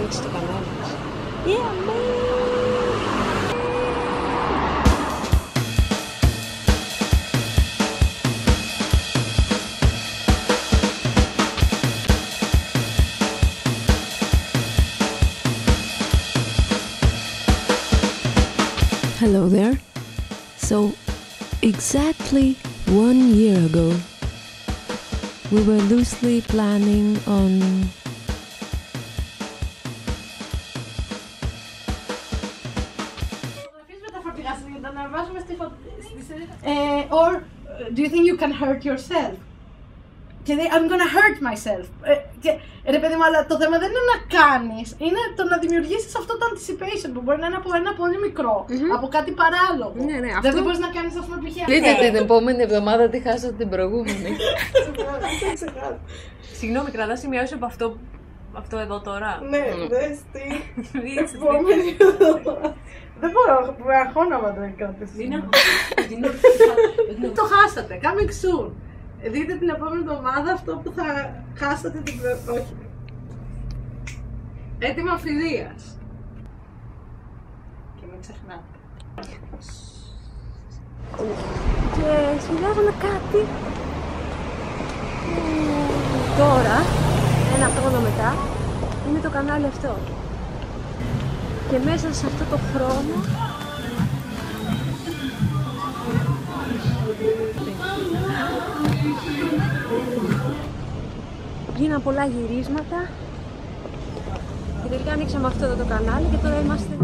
άνοιξε το κανάλι μας. Yeah, man! Hello there. So, exactly 1 year ago, we were loosely planning on or do you think you can hurt yourself? Και λέει, I'm gonna hurt myself. Και ρε παιδί μου, αλλά το θέμα δεν είναι να κάνεις, είναι το να δημιουργήσεις αυτό το anticipation που μπορεί να είναι από ένα πολύ μικρό, από κάτι παράλογο. Ναι, ναι, Δηλαδή μπορείς να κάνεις, ας πούμε, π.χ. Δείτε την επόμενη εβδομάδα τι χάσατε την προηγούμενη. Συγγνώμη, κρατάς σημειώσεις από αυτό εδώ τώρα. Ναι, δες την επόμενη εβδομάδα. Δεν μπορώ, με αγχώνα να το κρατήσεις. Το χάσατε, coming soon. Δείτε την επόμενη εβδομάδα αυτό που θα χάσατε την όχι. Έτοιμα αφιδείας. Και μην ξεχνάτε. Και σχεδιάζαμε κάτι τώρα, ένα χρόνο μετά, είναι το κανάλι αυτό. Και μέσα σε αυτό το χρόνο γίναν πολλά γυρίσματα και τελικά ανοίξαμε αυτό εδώ το κανάλι και τώρα είμαστε...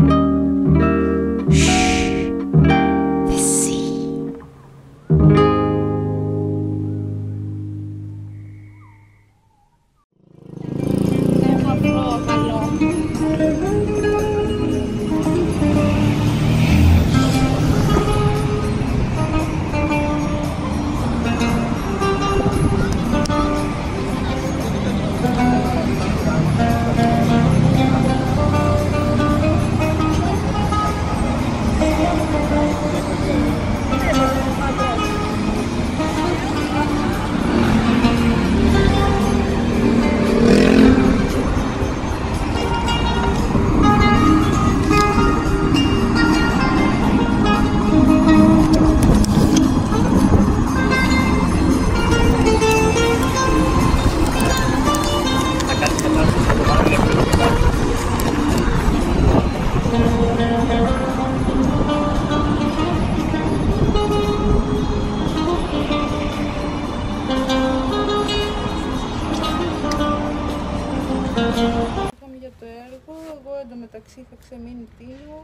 Είχαμε για το έργο, εγώ εντωμεταξύ είχα ξεμείνει τίγο.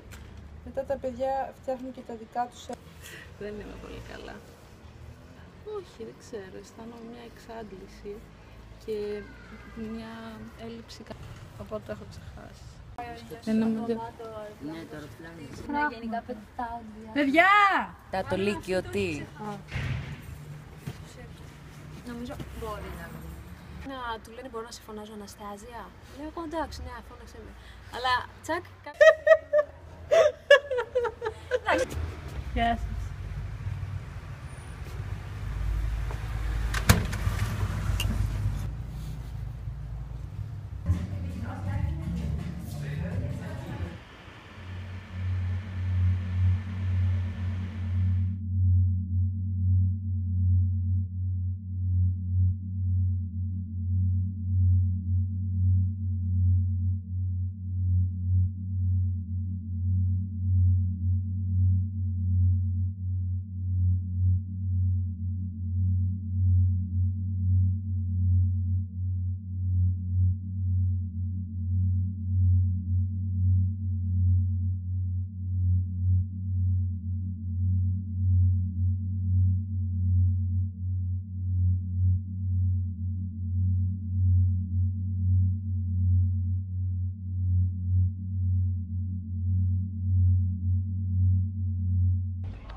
Μετά τα παιδιά φτιάχνουν και τα δικά τους. Δεν είμαι πολύ καλά. Όχι, δεν ξέρω. Αισθάνομαι μια εξάντληση και μια έλλειψη. Οπότε έχω ξεχάσει. Ναι, το αεροπλάνο. Γενικά πετάω. Παιδιά! Τα το Λύκειο τι. Νομίζω μπορεί να μην. Να του λένε μπορώ να σε φωνάζω Αναστάζια. Λέω εγώ εντάξει, ναι, φώναξε με. Αλλά τσακ. Γεια σας.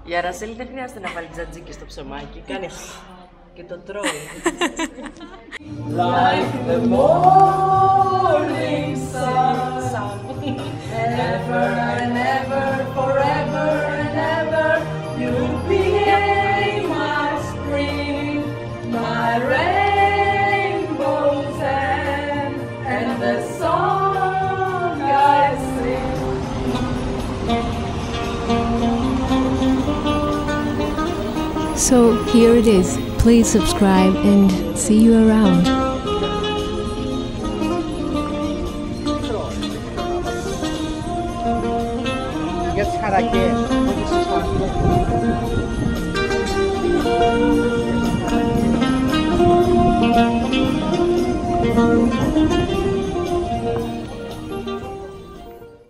Η Αρασέλη δεν χρειάζεται να βάλει τζατζίκι στο ψωμάκι. Κάνει και το τρώει. Like the morning sun, ever and ever, forever and ever, you'll be my spring, my rainbows and the song So here it is. Please subscribe and see you around.